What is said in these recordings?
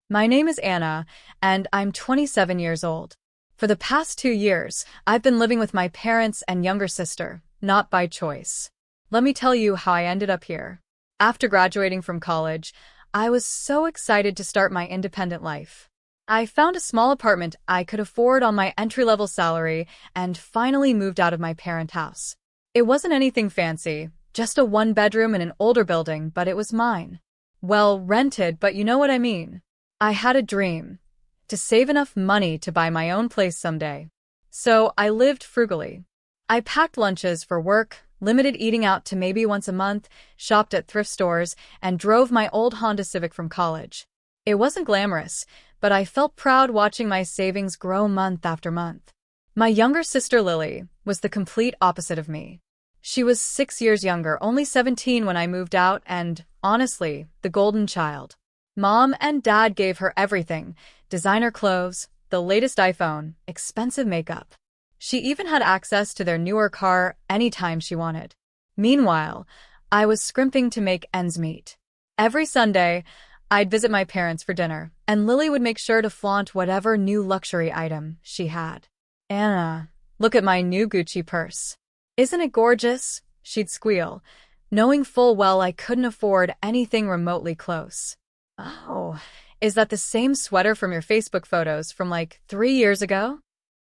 My name is Anna, and I'm 27 years old. For the past 2 years, I've been living with my parents and younger sister, not by choice. Let me tell you how I ended up here. After graduating from college, I was so excited to start my independent life. I found a small apartment I could afford on my entry-level salary and finally moved out of my parent house. It wasn't anything fancy, just a one-bedroom in an older building, but it was mine. Well, rented, but you know what I mean. I had a dream, to save enough money to buy my own place someday. So I lived frugally. I packed lunches for work, limited eating out to maybe once a month, shopped at thrift stores, and drove my old Honda Civic from college. It wasn't glamorous, but I felt proud watching my savings grow month after month. My younger sister Lily was the complete opposite of me. She was 6 years younger, only 17 when I moved out, and, honestly, the golden child. Mom and Dad gave her everything: designer clothes, the latest iPhone, expensive makeup. She even had access to their newer car anytime she wanted. Meanwhile, I was scrimping to make ends meet. Every Sunday, I'd visit my parents for dinner, and Lily would make sure to flaunt whatever new luxury item she had. "Anna, look at my new Gucci purse. Isn't it gorgeous?" she'd squeal, knowing full well I couldn't afford anything remotely close. "Oh, is that the same sweater from your Facebook photos from like 3 years ago?"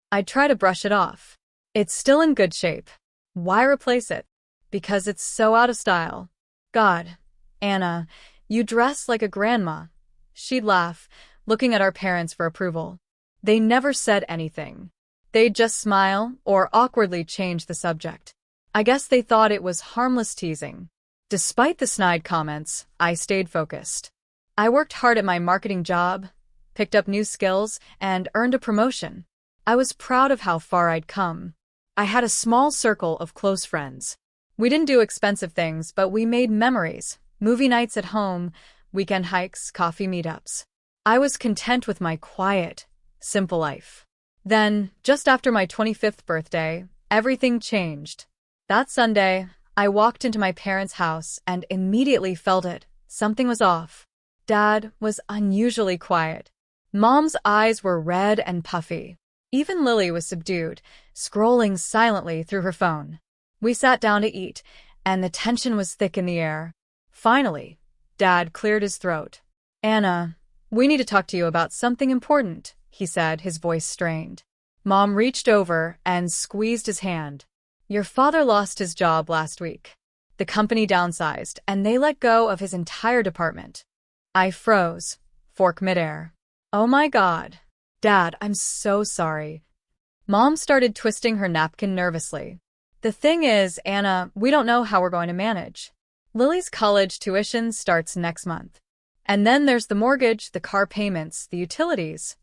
I'd try to brush it off. "It's still in good shape. Why replace it? Because it's so out of style." "God, Anna, you dress like a grandma." She'd laugh, looking at our parents for approval. They never said anything. They'd just smile or awkwardly change the subject. I guess they thought it was harmless teasing. Despite the snide comments, I stayed focused. I worked hard at my marketing job, picked up new skills, and earned a promotion. I was proud of how far I'd come. I had a small circle of close friends. We didn't do expensive things, but we made memories: movie nights at home, weekend hikes, coffee meetups. I was content with my quiet, simple life. Then, just after my 25th birthday, everything changed. That Sunday, I walked into my parents' house and immediately felt it. Something was off. Dad was unusually quiet. Mom's eyes were red and puffy. Even Lily was subdued, scrolling silently through her phone. We sat down to eat, and the tension was thick in the air. Finally, Dad cleared his throat. "Anna, we need to talk to you about something important," he said, his voice strained. Mom reached over and squeezed his hand. "Your father lost his job last week. The company downsized, and they let go of his entire department." I froze, fork midair. "Oh my God. Dad, I'm so sorry." Mom started twisting her napkin nervously. "The thing is, Anna, we don't know how we're going to manage. Lily's college tuition starts next month. And then there's the mortgage, the car payments, the utilities."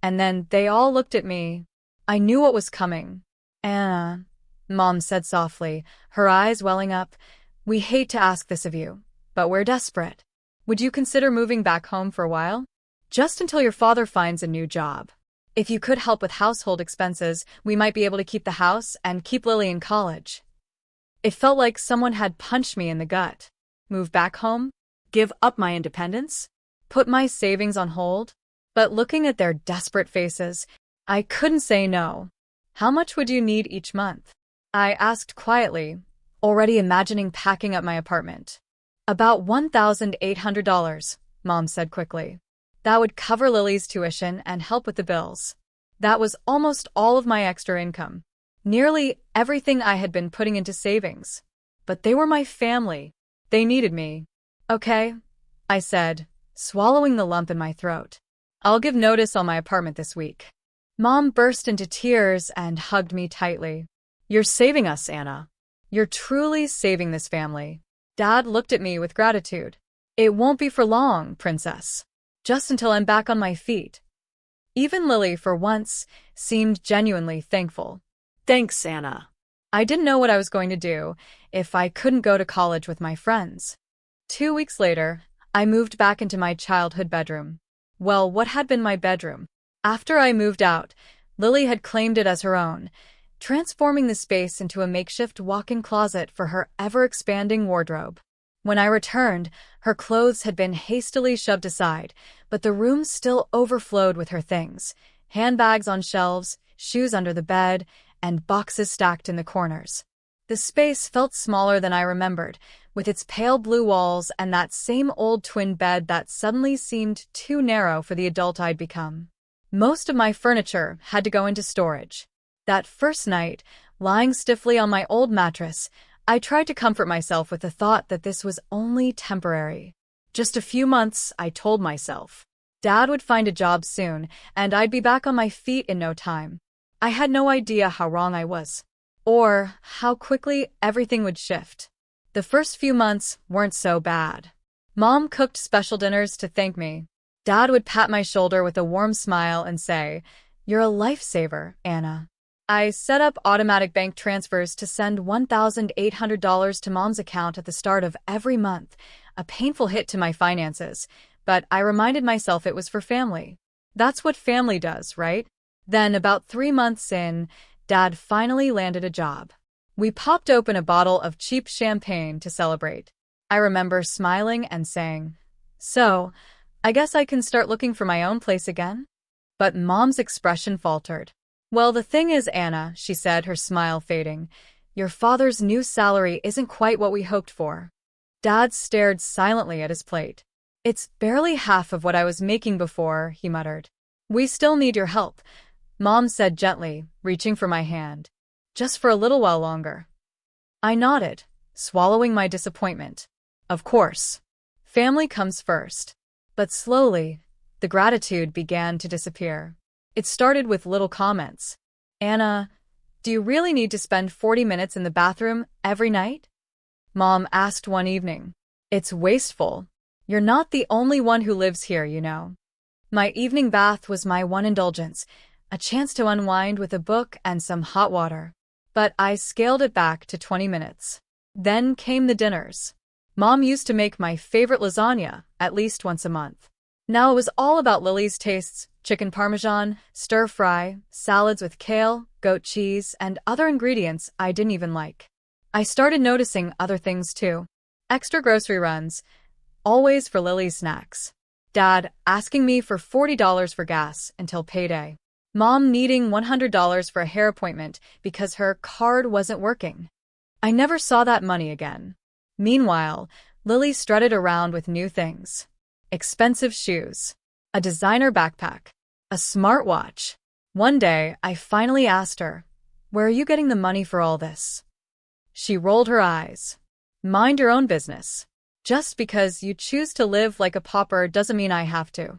And then they all looked at me. I knew what was coming. "Anna," Mom said softly, her eyes welling up, "we hate to ask this of you, but we're desperate. Would you consider moving back home for a while? Just until your father finds a new job. If you could help with household expenses, we might be able to keep the house and keep Lily in college." It felt like someone had punched me in the gut. Move back home? Give up my independence? Put my savings on hold? But looking at their desperate faces, I couldn't say no. "How much would you need each month?" I asked quietly, already imagining packing up my apartment. "About $1,800, Mom said quickly. "That would cover Lily's tuition and help with the bills." That was almost all of my extra income. Nearly everything I had been putting into savings. But they were my family. They needed me. "Okay," I said, swallowing the lump in my throat. "I'll give notice on my apartment this week." Mom burst into tears and hugged me tightly. "You're saving us, Anna. You're truly saving this family." Dad looked at me with gratitude. "It won't be for long, princess. Just until I'm back on my feet." Even Lily, for once, seemed genuinely thankful. "Thanks, Anna." I didn't know what I was going to do if I couldn't go to college with my friends. 2 weeks later, I moved back into my childhood bedroom. Well, what had been my bedroom. After I moved out, Lily had claimed it as her own, transforming the space into a makeshift walk-in closet for her ever-expanding wardrobe. When I returned, her clothes had been hastily shoved aside, but the room still overflowed with her things. Handbags on shelves, shoes under the bed, and boxes stacked in the corners. The space felt smaller than I remembered, with its pale blue walls and that same old twin bed that suddenly seemed too narrow for the adult I'd become. Most of my furniture had to go into storage. That first night, lying stiffly on my old mattress, I tried to comfort myself with the thought that this was only temporary. Just a few months, I told myself. Dad would find a job soon, and I'd be back on my feet in no time. I had no idea how wrong I was, or how quickly everything would shift. The first few months weren't so bad. Mom cooked special dinners to thank me. Dad would pat my shoulder with a warm smile and say, "You're a lifesaver, Anna." I set up automatic bank transfers to send $1,800 to Mom's account at the start of every month, a painful hit to my finances, but I reminded myself it was for family. That's what family does, right? Then, about 3 months in, Dad finally landed a job. We popped open a bottle of cheap champagne to celebrate. I remember smiling and saying, "So, I guess I can start looking for my own place again?" But Mom's expression faltered. "Well, the thing is, Anna," she said, her smile fading, "your father's new salary isn't quite what we hoped for." Dad stared silently at his plate. "It's barely half of what I was making before," he muttered. "We still need your help," Mom said gently, reaching for my hand. "Just for a little while longer." I nodded, swallowing my disappointment. Of course. Family comes first. But slowly, the gratitude began to disappear. It started with little comments. "Anna, do you really need to spend 40 minutes in the bathroom every night?" Mom asked one evening. "It's wasteful. You're not the only one who lives here, you know." My evening bath was my one indulgence, a chance to unwind with a book and some hot water. But I scaled it back to 20 minutes. Then came the dinners. Mom used to make my favorite lasagna at least once a month. Now it was all about Lily's tastes: chicken parmesan, stir-fry, salads with kale, goat cheese, and other ingredients I didn't even like. I started noticing other things too. Extra grocery runs, always for Lily's snacks. Dad asking me for $40 for gas until payday. Mom needing $100 for a hair appointment because her card wasn't working. I never saw that money again. Meanwhile, Lily strutted around with new things. Expensive shoes, a designer backpack, a smartwatch. One day, I finally asked her, "Where are you getting the money for all this?" She rolled her eyes. "Mind your own business. Just because you choose to live like a pauper doesn't mean I have to."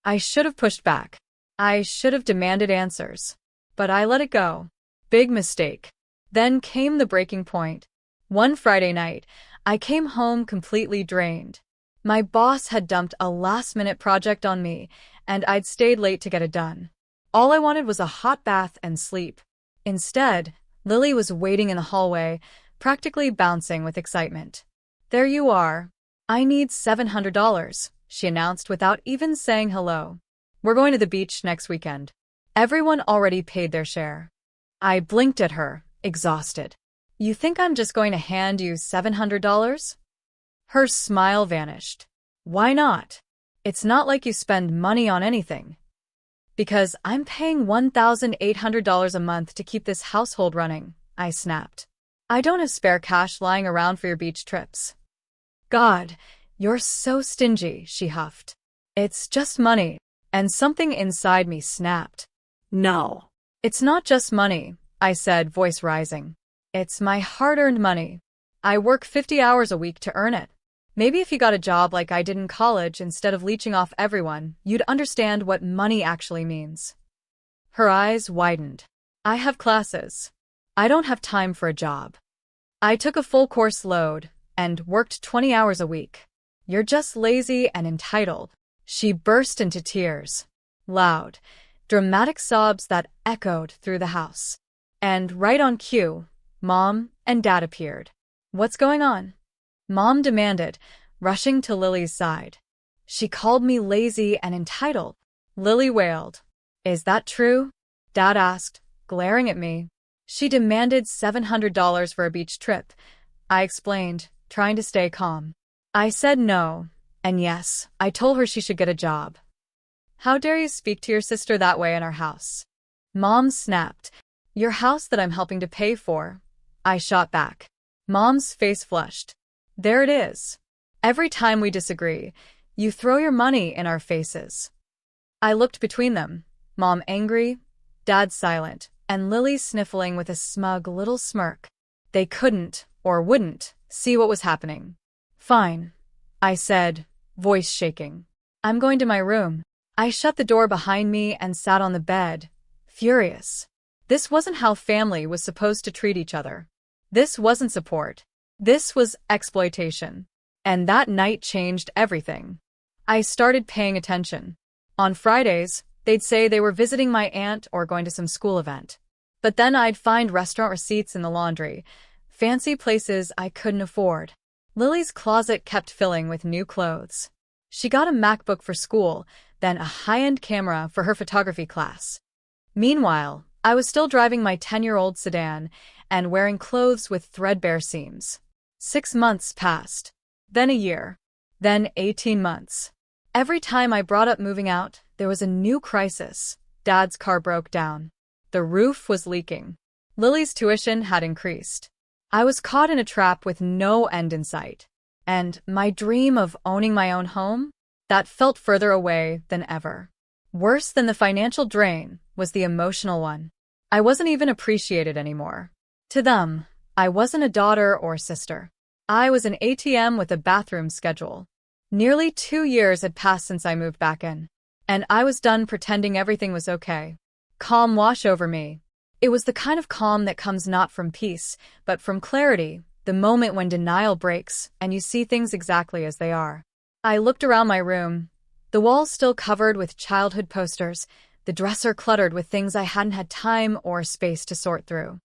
I should have pushed back. I should have demanded answers. But I let it go. Big mistake. Then came the breaking point. One Friday night, I came home completely drained. My boss had dumped a last-minute project on me, and I'd stayed late to get it done. All I wanted was a hot bath and sleep. Instead, Lily was waiting in the hallway, practically bouncing with excitement. "There you are. I need $700, she announced without even saying hello. "We're going to the beach next weekend." Everyone already paid their share. I blinked at her, exhausted. "You think I'm just going to hand you $700? Her smile vanished. "Why not? It's not like you spend money on anything." "Because I'm paying $1,800 a month to keep this household running," I snapped. "I don't have spare cash lying around for your beach trips." "God, you're so stingy," she huffed. "It's just money." And something inside me snapped. "No. It's not just money," I said, voice rising. "It's my hard-earned money. I work 50 hours a week to earn it. Maybe if you got a job like I did in college instead of leeching off everyone, you'd understand what money actually means." Her eyes widened. "I have classes. I don't have time for a job. I took a full course load and worked 20 hours a week. You're just lazy and entitled." She burst into tears. Loud, dramatic sobs that echoed through the house. And right on cue, Mom and Dad appeared. "What's going on?" Mom demanded, rushing to Lily's side. "She called me lazy and entitled," Lily wailed. "Is that true?" Dad asked, glaring at me. "She demanded $700 for a beach trip," I explained, trying to stay calm. "I said no, And yes, I told her she should get a job. How dare you speak to your sister that way in our house? Mom snapped. Your house that I'm helping to pay for. I shot back. Mom's face flushed. There it is. Every time we disagree, you throw your money in our faces. I looked between them. Mom angry, Dad silent, and Lily sniffling with a smug little smirk. They couldn't, or wouldn't, see what was happening. Fine, I said, voice shaking. I'm going to my room. I shut the door behind me and sat on the bed, furious. This wasn't how family was supposed to treat each other. This wasn't support. This was exploitation. And that night changed everything. I started paying attention. On Fridays, they'd say they were visiting my aunt or going to some school event. But then I'd find restaurant receipts in the laundry, fancy places I couldn't afford. Lily's closet kept filling with new clothes. She got a MacBook for school, then a high-end camera for her photography class. Meanwhile, I was still driving my 10-year-old sedan and wearing clothes with threadbare seams. 6 months passed. Then a year. Then 18 months. Every time I brought up moving out, there was a new crisis. Dad's car broke down. The roof was leaking. Lily's tuition had increased. I was caught in a trap with no end in sight. And my dream of owning my own home? That felt further away than ever. Worse than the financial drain was the emotional one. I wasn't even appreciated anymore. To them, I wasn't a daughter or sister. I was an ATM with a bathroom schedule. Nearly 2 years had passed since I moved back in, and I was done pretending everything was okay. Calm washed over me. It was the kind of calm that comes not from peace, but from clarity, the moment when denial breaks and you see things exactly as they are. I looked around my room, the walls still covered with childhood posters, the dresser cluttered with things I hadn't had time or space to sort through.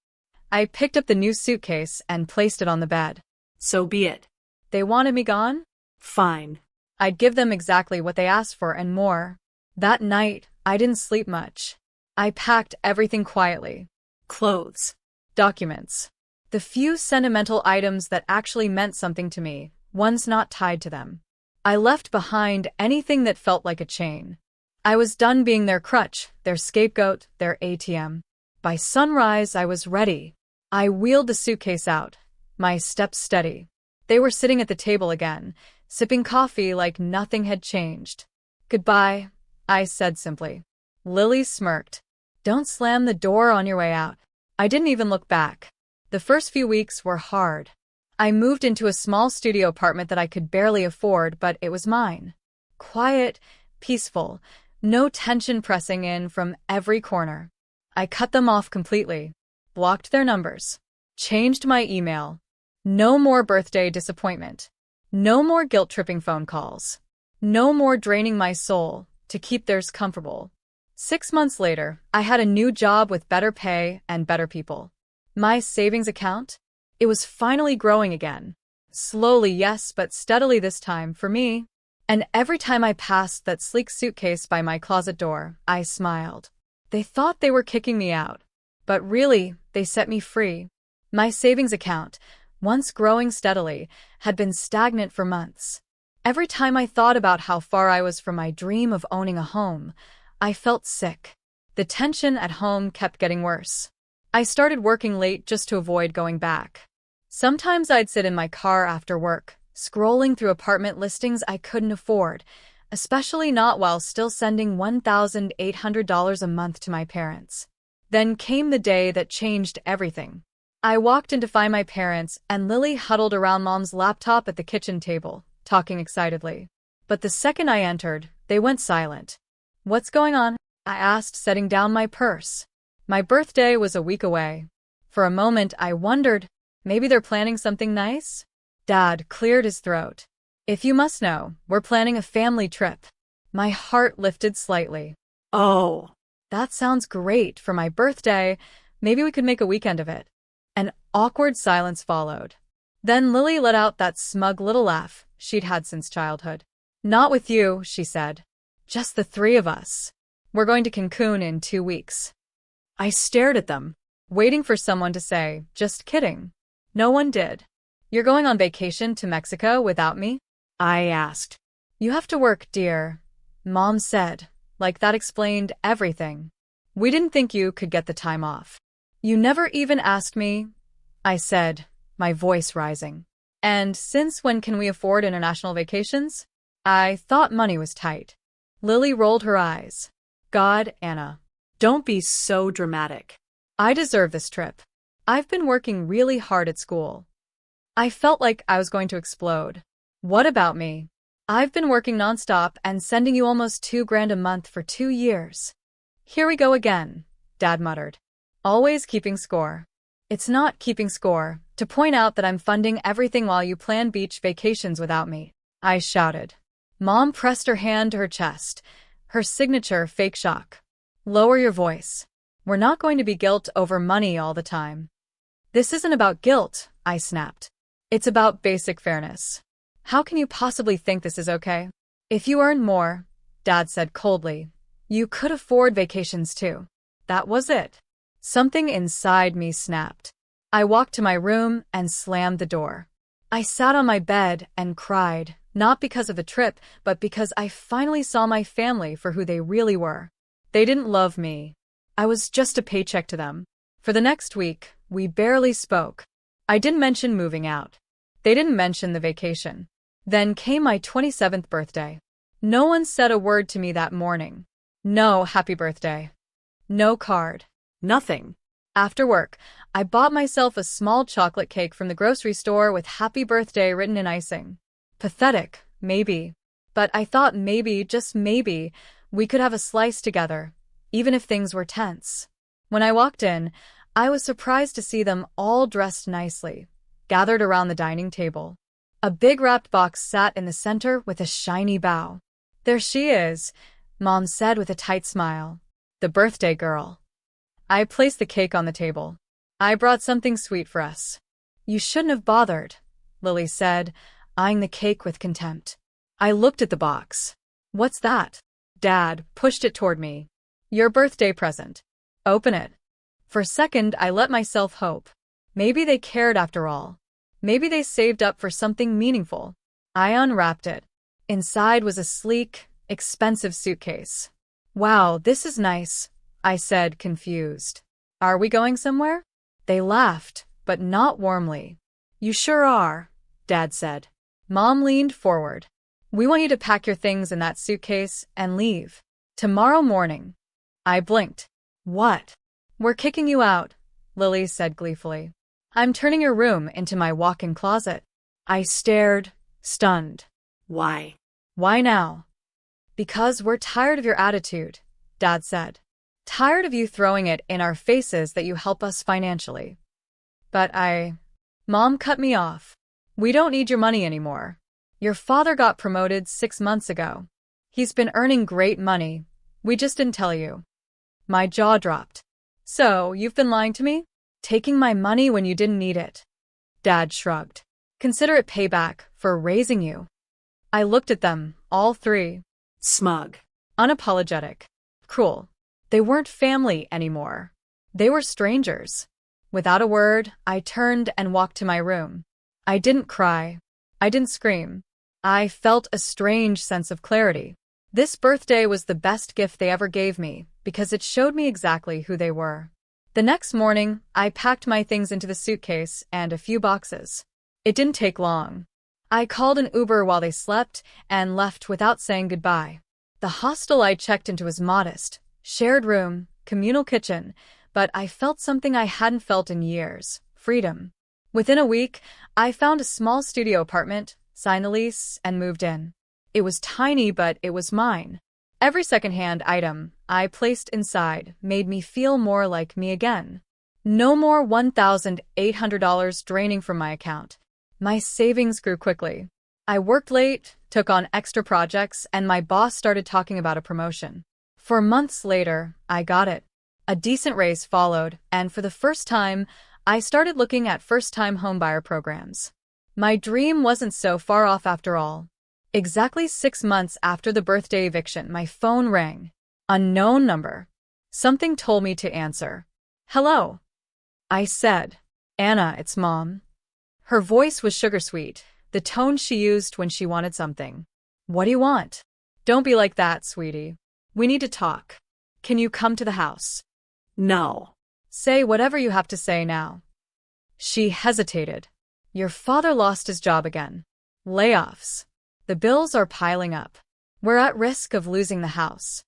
I picked up the new suitcase and placed it on the bed. So be it. They wanted me gone? Fine. I'd give them exactly what they asked for and more. That night, I didn't sleep much. I packed everything quietly. Clothes. Documents. The few sentimental items that actually meant something to me, ones not tied to them. I left behind anything that felt like a chain. I was done being their crutch, their scapegoat, their ATM. By sunrise, I was ready. I wheeled the suitcase out, my steps steady. They were sitting at the table again, sipping coffee like nothing had changed. Goodbye, I said simply. Lily smirked. Don't slam the door on your way out. I didn't even look back. The first few weeks were hard. I moved into a small studio apartment that I could barely afford, but it was mine. Quiet, peaceful, no tension pressing in from every corner. I cut them off completely, blocked their numbers, changed my email. No more birthday disappointment. No more guilt-tripping phone calls. No more draining my soul to keep theirs comfortable. 6 months later, I had a new job with better pay and better people. My savings account? It was finally growing again. Slowly, yes, but steadily this time for me. And every time I passed that sleek suitcase by my closet door, I smiled. They thought they were kicking me out. But really, they set me free. My savings account, once growing steadily, had been stagnant for months. Every time I thought about how far I was from my dream of owning a home, I felt sick. The tension at home kept getting worse. I started working late just to avoid going back. Sometimes I'd sit in my car after work, scrolling through apartment listings I couldn't afford, especially not while still sending $1,800 a month to my parents. Then came the day that changed everything. I walked in to find my parents, and Lily huddled around Mom's laptop at the kitchen table, talking excitedly. But the second I entered, they went silent. What's going on? I asked, setting down my purse. My birthday was a week away. For a moment, I wondered, maybe they're planning something nice? Dad cleared his throat. If you must know, we're planning a family trip. My heart lifted slightly. Oh, that sounds great for my birthday. Maybe we could make a weekend of it. An awkward silence followed. Then Lily let out that smug little laugh she'd had since childhood. Not with you, she said. Just the 3 of us. We're going to Cancun in 2 weeks. I stared at them, waiting for someone to say, just kidding. No one did. You're going on vacation to Mexico without me? I asked. You have to work, dear, Mom said, like that explained everything. We didn't think you could get the time off. You never even asked me, I said, my voice rising. And since when can we afford international vacations? I thought money was tight. Lily rolled her eyes. God, Anna. Don't be so dramatic. I deserve this trip. I've been working really hard at school. I felt like I was going to explode. What about me? I've been working nonstop and sending you almost $2,000 a month for 2 years. Here we go again, Dad muttered. Always keeping score. It's not keeping score to point out that I'm funding everything while you plan beach vacations without me, I shouted. Mom pressed her hand to her chest, her signature fake shock. Lower your voice. We're not going to be guilt over money all the time. This isn't about guilt, I snapped. It's about basic fairness. How can you possibly think this is okay? If you earn more, Dad said coldly, you could afford vacations too. That was it. Something inside me snapped. I walked to my room and slammed the door. I sat on my bed and cried, not because of the trip, but because I finally saw my family for who they really were. They didn't love me. I was just a paycheck to them. For the next week, we barely spoke. I didn't mention moving out. They didn't mention the vacation. Then came my 27th birthday. No one said a word to me that morning. No happy birthday. No card. Nothing. After work, I bought myself a small chocolate cake from the grocery store with happy birthday written in icing. Pathetic, maybe. But I thought maybe, just maybe, we could have a slice together, even if things were tense. When I walked in, I was surprised to see them all dressed nicely, gathered around the dining table. A big wrapped box sat in the center with a shiny bow. There she is, Mom said with a tight smile. The birthday girl. I placed the cake on the table. I brought something sweet for us. You shouldn't have bothered, Lily said, eyeing the cake with contempt. I looked at the box. What's that? Dad pushed it toward me. Your birthday present. Open it. For a second, I let myself hope. Maybe they cared after all. Maybe they saved up for something meaningful. I unwrapped it. Inside was a sleek, expensive suitcase. Wow, this is nice, I said, confused. Are we going somewhere? They laughed, but not warmly. You sure are, Dad said. Mom leaned forward. We want you to pack your things in that suitcase and leave. Tomorrow morning. I blinked. What? We're kicking you out, Lily said gleefully. I'm turning your room into my walk-in closet. I stared, stunned. Why? Why now? Because we're tired of your attitude, Dad said. Tired of you throwing it in our faces that you help us financially. But Mom cut me off. We don't need your money anymore. Your father got promoted 6 months ago. He's been earning great money. We just didn't tell you. My jaw dropped. So, you've been lying to me? Taking my money when you didn't need it. Dad shrugged. Consider it payback for raising you. I looked at them, all three. Smug. Unapologetic. Cruel. They weren't family anymore. They were strangers. Without a word, I turned and walked to my room. I didn't cry. I didn't scream. I felt a strange sense of clarity. This birthday was the best gift they ever gave me because it showed me exactly who they were. The next morning, I packed my things into the suitcase and a few boxes. It didn't take long. I called an Uber while they slept and left without saying goodbye. The hostel I checked into was modest, shared room, communal kitchen, but I felt something I hadn't felt in years, freedom. Within a week, I found a small studio apartment, signed the lease, and moved in. It was tiny, but it was mine. Every secondhand item I placed inside made me feel more like me again. No more $1,800 draining from my account. My savings grew quickly. I worked late, took on extra projects, and my boss started talking about a promotion. 4 months later, I got it. A decent raise followed, and for the first time, I started looking at first-time homebuyer programs. My dream wasn't so far off after all. Exactly 6 months after the birthday eviction, my phone rang. Unknown number. Something told me to answer. Hello. I said. Anna, it's Mom. Her voice was sugar-sweet, the tone she used when she wanted something. What do you want? Don't be like that, sweetie. We need to talk. Can you come to the house? No. Say whatever you have to say now. She hesitated. Your father lost his job again. Layoffs. The bills are piling up. We're at risk of losing the house.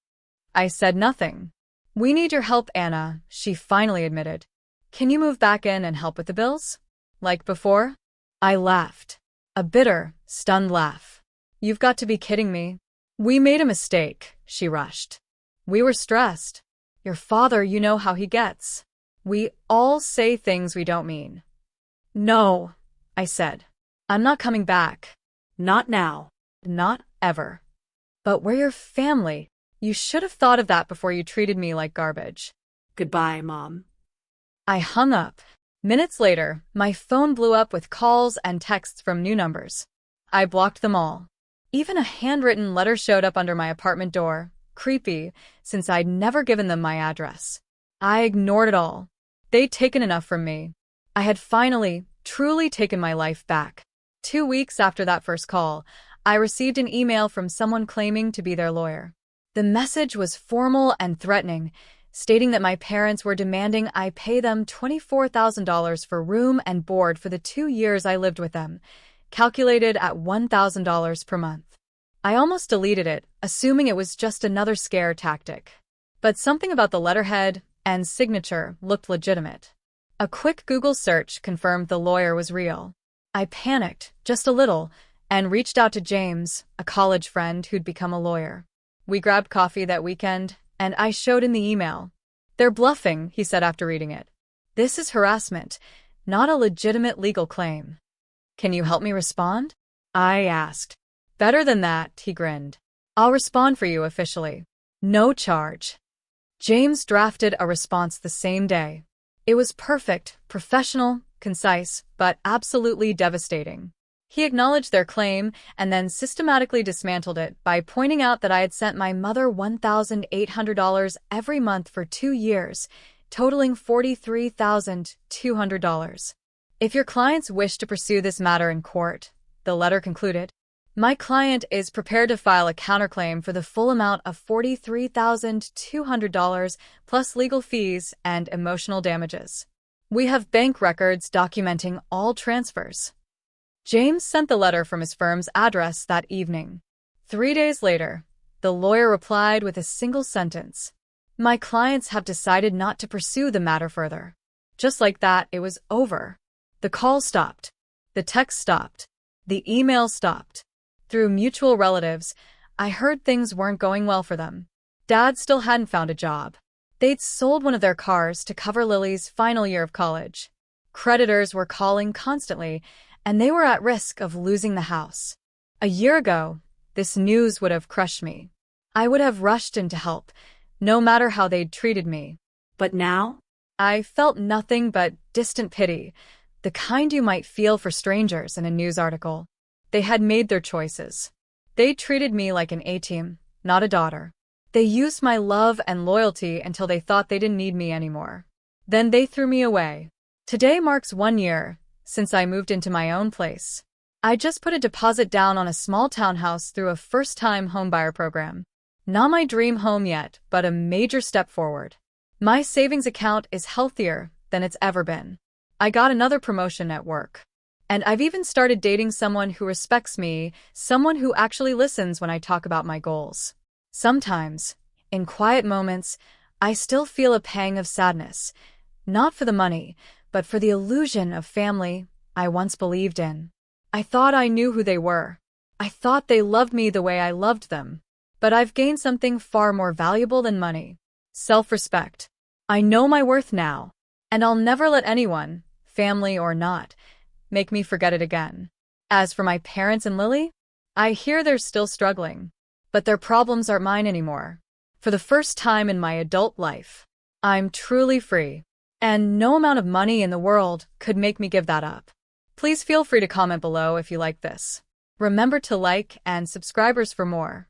I said nothing. We need your help, Anna, she finally admitted. Can you move back in and help with the bills? Like before? I laughed. A bitter, stunned laugh. You've got to be kidding me. We made a mistake, she rushed. We were stressed. Your father, you know how he gets. We all say things we don't mean. No, I said. I'm not coming back. Not now. Not ever. But we're your family. You should have thought of that before you treated me like garbage. Goodbye, Mom. I hung up. Minutes later, my phone blew up with calls and texts from new numbers. I blocked them all. Even a handwritten letter showed up under my apartment door. Creepy, since I'd never given them my address. I ignored it all. They'd taken enough from me. I had finally, truly taken my life back. 2 weeks after that first call, I received an email from someone claiming to be their lawyer. The message was formal and threatening, stating that my parents were demanding I pay them $24,000 for room and board for the 2 years I lived with them, calculated at $1,000 per month. I almost deleted it, assuming it was just another scare tactic. But something about the letterhead and signature looked legitimate. A quick Google search confirmed the lawyer was real. I panicked, just a little, and reached out to James, a college friend who'd become a lawyer. We grabbed coffee that weekend, and I showed him the email. They're bluffing, he said after reading it. This is harassment, not a legitimate legal claim. Can you help me respond? I asked. Better than that, he grinned. I'll respond for you officially. No charge. James drafted a response the same day. It was perfect, professional, concise, but absolutely devastating. He acknowledged their claim and then systematically dismantled it by pointing out that I had sent my mother $1,800 every month for 2 years, totaling $43,200. If your clients wish to pursue this matter in court, the letter concluded, my client is prepared to file a counterclaim for the full amount of $43,200 plus legal fees and emotional damages. We have bank records documenting all transfers. James sent the letter from his firm's address that evening. 3 days later, the lawyer replied with a single sentence. My clients have decided not to pursue the matter further. Just like that, it was over. The call stopped. The text stopped. The email stopped. Through mutual relatives, I heard things weren't going well for them. Dad still hadn't found a job. They'd sold one of their cars to cover Lily's final year of college. Creditors were calling constantly, and they were at risk of losing the house. A year ago, this news would have crushed me. I would have rushed in to help, no matter how they'd treated me. But now? I felt nothing but distant pity, the kind you might feel for strangers in a news article. They had made their choices. They treated me like an A-team, not a daughter. They used my love and loyalty until they thought they didn't need me anymore. Then they threw me away. Today marks 1 year since I moved into my own place. I just put a deposit down on a small townhouse through a first-time homebuyer program. Not my dream home yet, but a major step forward. My savings account is healthier than it's ever been. I got another promotion at work. And I've even started dating someone who respects me, someone who actually listens when I talk about my goals. Sometimes, in quiet moments, I still feel a pang of sadness, not for the money, but for the illusion of family I once believed in. I thought I knew who they were. I thought they loved me the way I loved them. But I've gained something far more valuable than money. Self-respect. I know my worth now, and I'll never let anyone, family or not, make me forget it again. As for my parents and Lily, I hear they're still struggling, but their problems aren't mine anymore. For the first time in my adult life, I'm truly free, and no amount of money in the world could make me give that up. Please feel free to comment below if you like this. Remember to like and subscribers for more.